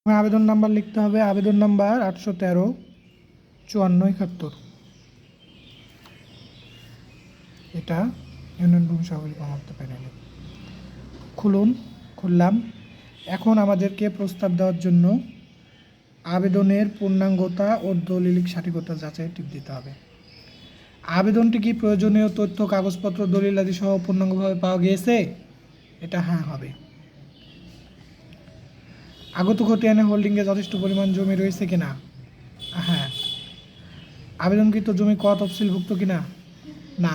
আবেদন নাম্বার লিখতে হবে। আবেদন নাম্বার 813-5471। এটা ইউনিয়ন ভূমি সহকারী কর্মকর্তা প্যানেলে খুললাম। এখন আমাদেরকে প্রস্তাব দেওয়ার জন্য আবেদনের পূর্ণাঙ্গতা ও দলিলিক সঠিকতা যাচাই টিপ দিতে হবে। আবেদনটি কি প্রয়োজনীয় তথ্য, কাগজপত্র, দলিল আদি সহ পূর্ণাঙ্গভাবে পাওয়া গিয়েছে? এটা হ্যাঁ হবে। আগত খতিয়ানে হোল্ডিংয়ে যথেষ্ট পরিমাণ জমি রয়েছে কিনা? হ্যাঁ। আবেদনকৃত জমি ক তফসিলভুক্ত কিনা? না।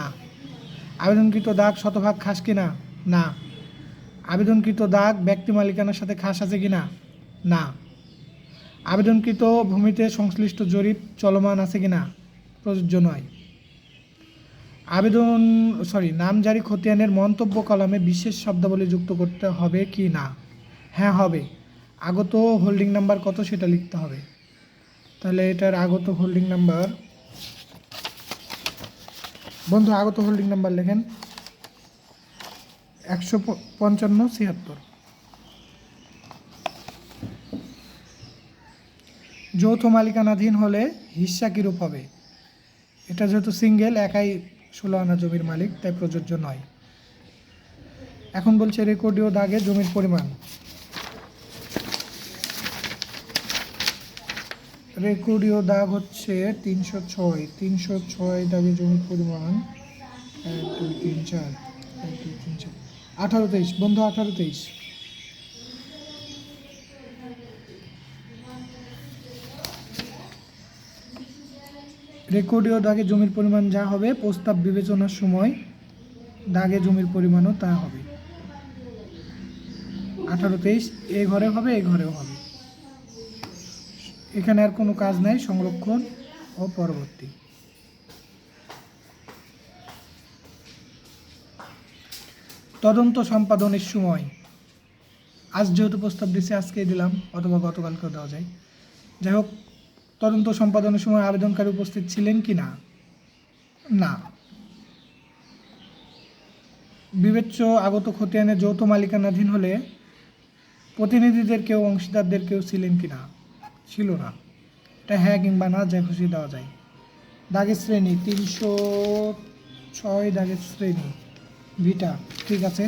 আবেদনকৃত দাগ শতভাগ খাস কিনা? না। আবেদনকৃত দাগ ব্যক্তি মালিকানার সাথে খাস আছে কিনা? না। আবেদনকৃত ভূমিতে সংশ্লিষ্ট জরিপ চলমান আছে কিনা? প্রযোজ্য নয়। নামজারি খতিয়ানের মন্তব্য কলামে বিশেষ শব্দাবলী যুক্ত করতে হবে কি না? হ্যাঁ হবে। আগত হোল্ডিং নাম্বার কত সেটা লিখতে হবে। তাহলে এটার আগত হোল্ডিং নাম্বার, বন্ধু আগত হোল্ডিং নাম্বার লেখেন 155-76। যৌথ মালিকানাধীন হলে হিস্সা কিরূপ হবে? এটা যেহেতু সিঙ্গেল, একাই 16 আনা জমির মালিক, তাই প্রযোজ্য নয়। এখন বলছে রেকর্ডীয় দাগে জমির পরিমাণ। রেকর্ডীয় দাগ হচ্ছে 306। 306 দাগে জমির পরিমাণ 1 2 3 4 1 2 3 4 18-23। বন্ধু 18-23। রেকর্ডীয় দাগে জমির পরিমাণ যা হবে, প্রস্তাব বিবেচনার সময় দাগে জমির পরিমাণও তা হবে। 18-23 এ ঘরে হবে, এ ঘরেও হবে। এখানে আর কোনো কাজ নাই, সংরক্ষণ ও পরবর্তী। তদন্ত সম্পাদনের সময়, আজ যেহেতু প্রস্তাব দিচ্ছে আজকেই দিলাম, অথবা গতকালকেও দেওয়া যায়। যাই হোক, তদন্ত সম্পাদনের সময় আবেদনকারী উপস্থিত ছিলেন কি না? না। বিবেচ্য আগত খতিয়ানে যৌথ মালিকানাধীন হলে প্রতিনিধিদের কেউ, অংশীদারদের কেউ ছিলেন কি না? ছিল না। এটা হ্যাঁ কিংবা না যা খুশি দেওয়া যায়। দাগের শ্রেণী 306 দাগের শ্রেণী ভিটা, ঠিক আছে।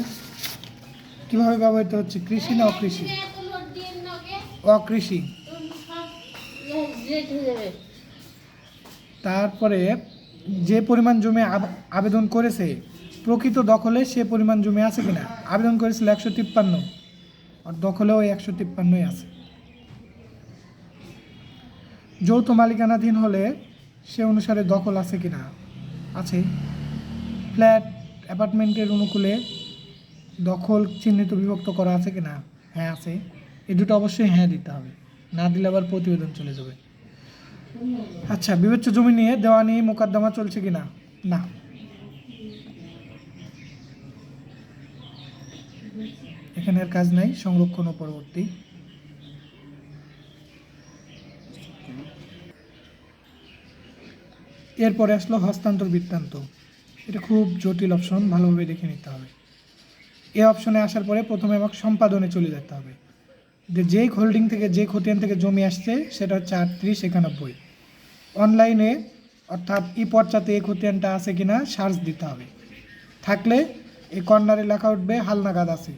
কিভাবে ব্যবহৃত হচ্ছে? কৃষি না অকৃষি? অকৃষি। তারপরে যে পরিমাণ জমি আবেদন করেছে প্রকৃত দখলে সে পরিমাণ জমি আছে কিনা? আবেদন করেছিল 153, আর দখলেও 153ই আছে। যৌথ মালিকানাধীন হলে সে অনুসারে দখল আছে কিনা? আছে। ফ্ল্যাট অ্যাপার্টমেন্টের অনুকূলে দখল চিহ্নিত বিভক্ত করা আছে কিনা? হ্যাঁ আছে। এই দুটো অবশ্যই হ্যাঁ দিতে হবে, না দিলে আবার প্রতিবেদন চলে যাবে। আচ্ছা, বিবেচ্য জমি নিয়ে দেওয়ানি মোকদ্দমা চলছে কিনা? না। এখানে আর কাজ নাই, সংরক্ষণ ও পরবর্তী। এরপরে আসলো হস্তান্তর বৃত্তান্ত। এটা খুব জটিল অপশন, ভালোভাবে দেখে নিতে হবে। এই অপশনে আসার পরে প্রথমে আমাকে সম্পাদনে চলে যেতে হবে। যেই হোল্ডিং থেকে, যে খতিয়ান থেকে জমি আসছে সেটা হচ্ছে 3891। অনলাইনে অর্থাৎ ই পর্চাতে এই খতিয়ানটা আছে কিনা সার্চ দিতে হবে। থাকলে এই কর্নারে লেখা উঠবে হালনাগাদ আছে,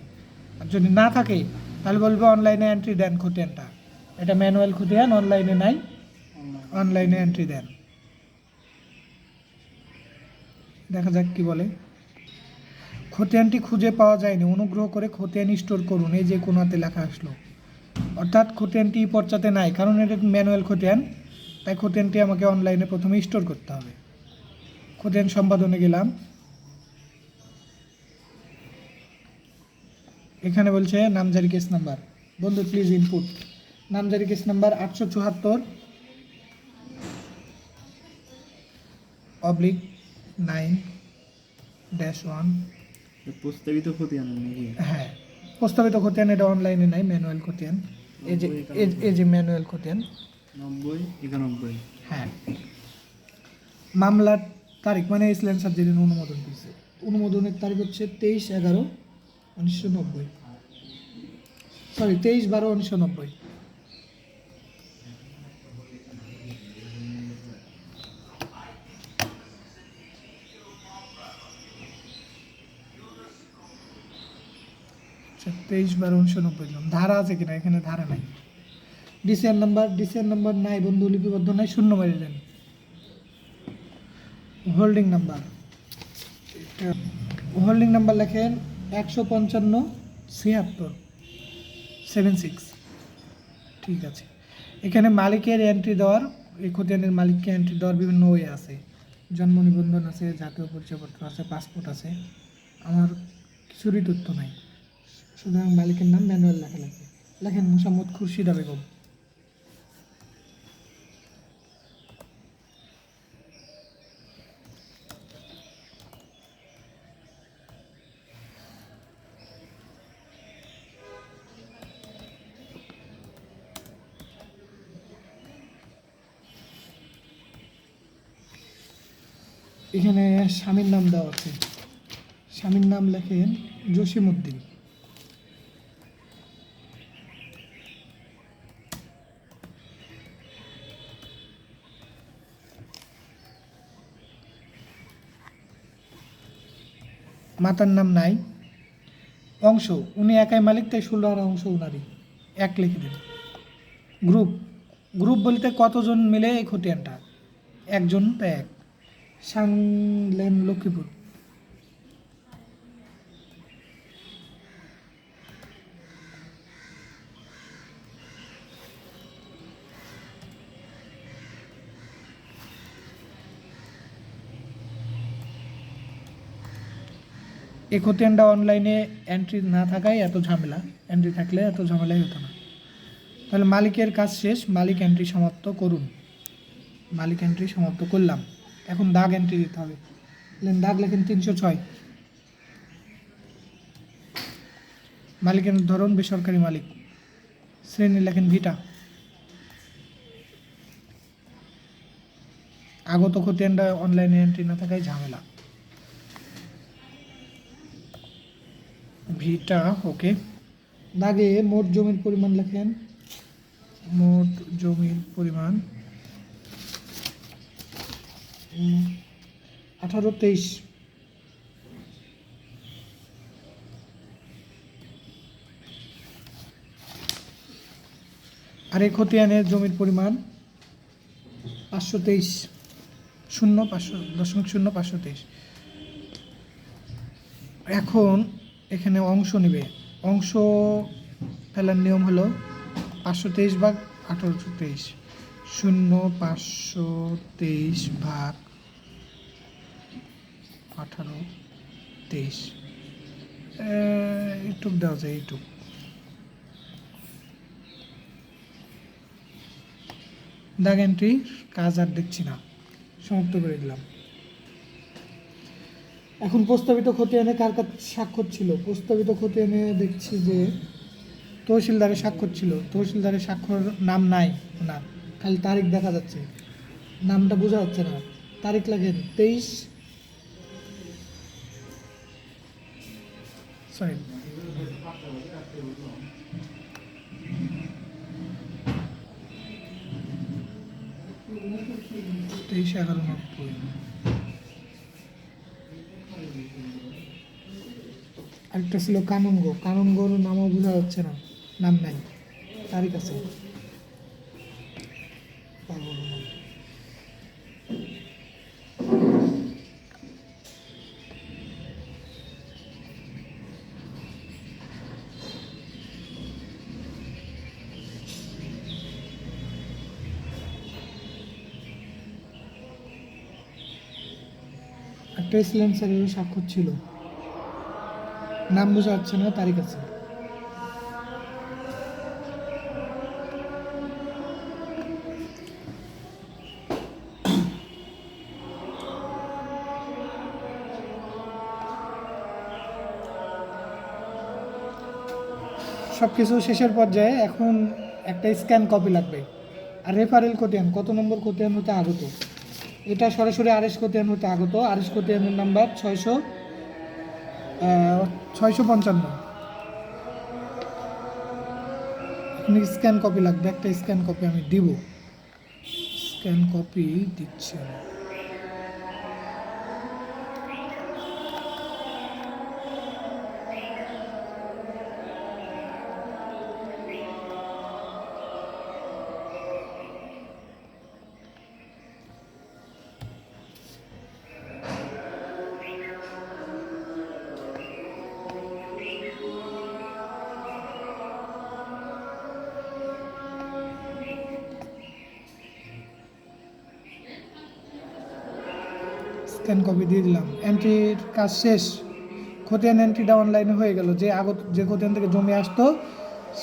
আর যদি না থাকে তাহলে বলবে অনলাইনে এন্ট্রি দেন খতিয়ানটা। এটা ম্যানুয়াল খতিয়ান, অনলাইনে নাই, অনলাইনে এন্ট্রি দেন। দেখা যাক কি বলে। খতিয়ানটি খুঁজে পাওয়া যায়নি, অনুগ্রহ করে খতিয়ান স্টোর করুন। এই যে কোনাতে লেখা আসলো, অর্থাৎ খতিয়ানটি ই পর্চাতে নাই, কারণ এটা ম্যানুয়াল খতিয়ান, তাই খতিয়ানটি আমাকে অনলাইনে প্রথমে স্টোর করতে হবে। খতিয়ান সম্পাদনে গেলাম, এখানে বলছে নামজারি কেস নাম্বার। বন্ধু প্লিজ ইনপুট নামজারি কেস নাম্বার 874/9-1। প্রস্তাবিত খতিয়ান নাকি? হ্যাঁ, প্রস্তাবিত খতিয়ান, এটা অনলাইনে নাই, ম্যানুয়াল খতিয়ান। এই যে ম্যানুয়াল খতিয়ান 90-91। হ্যাঁ। মামলার তারিখ মানে ইসলাম স্যার যেদিন অনুমোদন দিয়েছে, অনুমোদনের তারিখ হচ্ছে 23/11/1990, সরি 23/12/1990। 23/1990 দিলাম। ধারা আছে কিনা, এখানে ধারা নাই। ডিসিআর নাম্বার নাই বন্ধু, লিপিবদ্ধ নাই, শূন্য মেরে দেন। হোল্ডিং নাম্বার লেখেন 155-76 ঠিক আছে। এখানে মালিকের এন্ট্রি দেওয়ার, এই খতিয়ানের মালিককে এন্ট্রি দেওয়ার বিভিন্ন ওয়ে আছে। জন্ম নিবন্ধন আছে, জাতীয় পরিচয়পত্র আছে, পাসপোর্ট আছে। আমার কিছুরই তথ্য নাই, সুতরাং মালিকের নাম ম্যানুয়াল লেখা লাগবে। লেখেন মোসাম্মদ খুরশিদা বেগম। এখানে স্বামীর নাম দেওয়া আছে, স্বামীর নাম লেখেন জসিমউদ্দিন। মাতার নাম নাই। অংশ, উনি একাই মালিক, তাই 16 অংশ উনারই, 1 লিখে দেন। গ্রুপ বলতে কতজন মিলে এই খতিয়ানটা? একজন, তাই 1। সাংলেন লক্ষ্মীপুর। এই খতিয়ানটা অনলাইনে এন্ট্রি না থাকায় এত ঝামেলা, এন্ট্রি থাকলে এত ঝামেলাই হতো না। তাহলে মালিকের কাজ শেষ, মালিক এন্ট্রি সমাপ্ত করুন। মালিক এন্ট্রি সমাপ্ত করলাম। এখন দাগ এন্ট্রি দিতে হবে। দাগ লেখেন 306। মালিকের ধরন বেসরকারি মালিক। শ্রেণী লেখেন ভিটা। আগত খতিয়ানটা অনলাইনে এন্ট্রি না থাকায় ঝামেলা। ভিটা ওকে। দাগে মোট জমির পরিমাণ লেখেন, মোট জমির পরিমাণ 18-23। আর এই খতিয়ানের জমির পরিমাণ 523, 0.523। এখন এখানে অংশ নেবে। অংশ ফেলার নিয়ম হলো 523 ভাগ 1823, 523 ভাগ 1823। এইটুক দেওয়া যায়, এইটুক। দাগ এন্ট্রি কাজ আর দেখছি না, সমাপ্ত করে দিলাম। এখন প্রস্তাবিত খতিয়ানে কার কার স্বাক্ষর ছিল? প্রস্তাবিত খতিয়ানে দেখছি যে তহসিলদারের স্বাক্ষর ছিল। তহসিলদারের স্বাক্ষর নাম নাই না, খালি তারিখ দেখা যাচ্ছে, নামটা বোঝা যাচ্ছে না। তারিখ লাগেন 23, সরি 23/11/90। আরেকটা ছিল কানুনগো। কানুনগোর নামও বোঝা যাচ্ছে না, নাম নাই, তারিখ আছে। একটা স্যারেরও স্বাক্ষর ছিল, নাম বোঝা যাচ্ছে না, তারিখ আছে। সব কিছু শেষের পর্যায়ে এখন একটা স্ক্যান কপি লাগবে। আর রেফারেল খতিয়ান, কত নম্বর খতিয়ান হতে আগত? এটা সরাসরি আরএস খতিয়ান হতে আগত। আরএস খতিয়ানের নাম্বার 655। এখন স্ক্যান কপি লাগবে, একটা স্ক্যান কপি আমি দিব। স্ক্যান কপি দিচ্ছি আমি। স্ক্যান কপি দিয়ে দিলাম। এন্ট্রির কাজ শেষ। খতিয়ান এন্ট্রিটা অনলাইনে হয়ে গেল। যে খতিয়ান থেকে জমি আসতো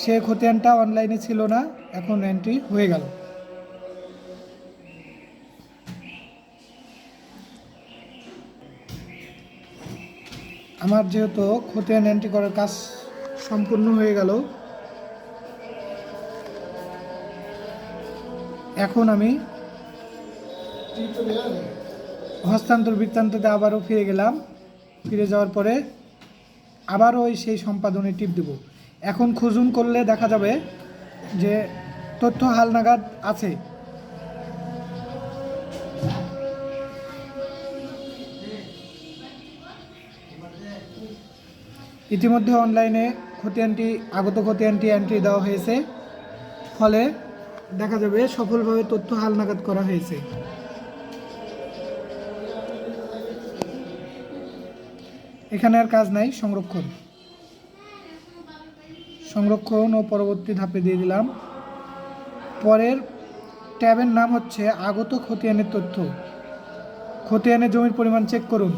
সে খতিয়ানটা অনলাইনে ছিল না, এখন এন্ট্রি হয়ে গেল। আমার যেহেতু খতিয়ান এন্ট্রি করার কাজ সম্পূর্ণ হয়ে গেল, এখন আমি হস্তান্তর বৃত্তান্ততে আবারও ফিরে গেলাম। ফিরে যাওয়ার পরে আবারও ওই সেই সম্পাদনে টিপ দেব। এখন খুঁজুন করলে দেখা যাবে যে তথ্য হালনাগাদ আছে। ইতিমধ্যে অনলাইনে আগত খতিয়ানটি এন্ট্রি দেওয়া হয়েছে, ফলে দেখা যাবে সফলভাবে তথ্য হালনাগাদ করা হয়েছে। এখানে আর কাজ নাই, সংরক্ষণ ও পরবর্তী ধাপে দিয়ে দিলাম। পরের ট্যাবের নাম হচ্ছে আগত খতিয়ানের তথ্য। খতিয়ানে জমির পরিমাণ চেক করুন।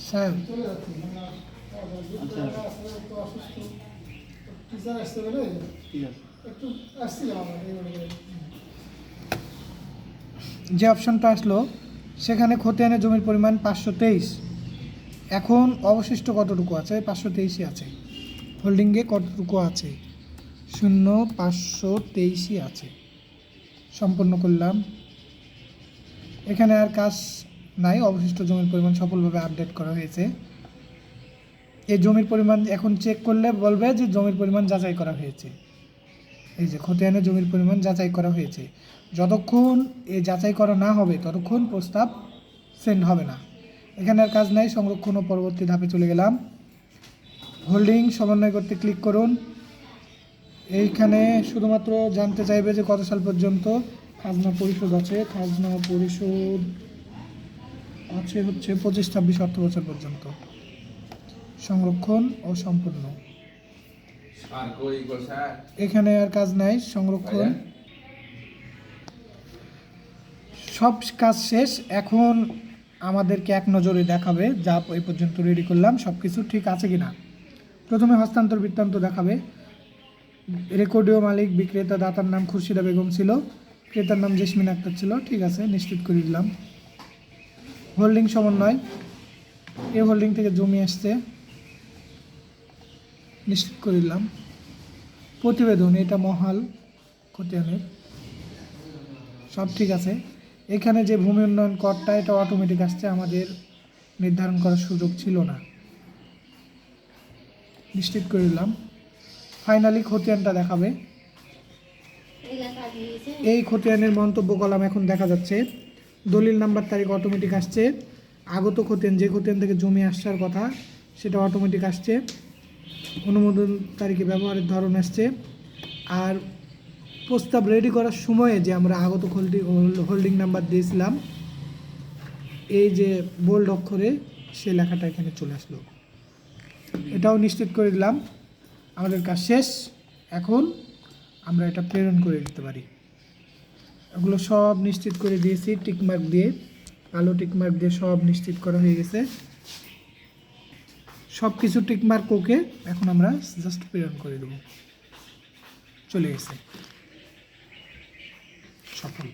স্যার, আচ্ছা ঠিক আছে। যে অপশনটা আসলো সেখানে খতিয়ানে জমির পরিমাণ 523। এখন অবশিষ্ট কতটুকু আছে? 523ই আছে। হোল্ডিংয়ে কতটুকু আছে? 523ই আছে। সম্পন্ন করলাম। এখানে আর কাজ নাই, অবশিষ্ট জমির পরিমাণ সফলভাবে আপডেট করা হয়েছে। এই জমির পরিমাণ এখন চেক করলে বলবে যে জমির পরিমাণ যাচাই করা হয়েছে। এই যে খতিয়ানে জমির পরিমাণ যাচাই করা হয়েছে। যতক্ষণ এই যাচাই করা না হবে ততক্ষণ প্রস্তাব সেন্ড হবে না। এখানে আর কাজ নাই, সংরক্ষণ ও পরবর্তী ধাপে চলে গেলাম। হোল্ডিং সমন্বয় করতে ক্লিক করুন। এইখানে শুধুমাত্র জানতে চাইবে যে কত সাল পর্যন্ত খাজনা পরিশোধ আছে। খাজনা পরিশোধ আছে হচ্ছে 25-26 অর্থ বছর পর্যন্ত। সংরক্ষণ ও সম্পূর্ণ। এখানে আর কাজ নাই, সংরক্ষণ। সব কাজ শেষ। এখন আমাদেরকে এক নজরে দেখাবে যা এই পর্যন্ত রেডি করলাম সব কিছু ঠিক আছে কিনা। প্রথমে হস্তান্তর বৃত্তান্ত দেখাবে। রেকর্ডীয় মালিক বিক্রেতা দাতার নাম খুরশিদা বেগম ছিল, ক্রেতার নাম জেসমিন আক্তার ছিল। ঠিক আছে, নিশ্চিত করে দিলাম। হোল্ডিং সমন্বয়, এই হোল্ডিং থেকে জমি আসছে, নিশ্চিত করে দিলাম। প্রতিবেদন, এটা মহাল খতিয়ানের, সব ঠিক আছে। এখানে যে ভূমি উন্নয়ন করটা এটা অটোমেটিক আসছে, আমাদের নির্ধারণ করার সুযোগ ছিল না, নিশ্চিত করে দিলাম। ফাইনালি খতিয়ানটা দেখাবে। এই খতিয়ানের মন্তব্য কলাম এখন দেখা যাচ্ছে। দলিল নাম্বার তারিখ অটোমেটিক আসছে। আগত খতিয়ান, যে খতিয়ান থেকে জমি আসার কথা সেটা অটোমেটিক আসছে। অনুমোদন তারিখে ব্যবহারের ধরন আসছে। আর প্রস্তাব রেডি করার সময়ে যে আমরা আগত হোল্ডিং নাম্বার দিয়েছিলাম, এই যে বোল্ড অক্ষরে সে লেখাটা এখানে চলে আসলো। এটাও নিশ্চিত করে দিলাম। আমাদের কাজ শেষ। এখন আমরা এটা প্রেরণ করে দিতে পারি। এগুলো সব নিশ্চিত করে দিয়েছি টিকমার্ক দিয়ে, কালো টিকমার্ক দিয়ে সব নিশ্চিত করা হয়ে গেছে। সব কিছু টিকমার্ক ওকে, এখন আমরা জাস্ট প্রেরণ করে দেব। চলে গেছে, সফল।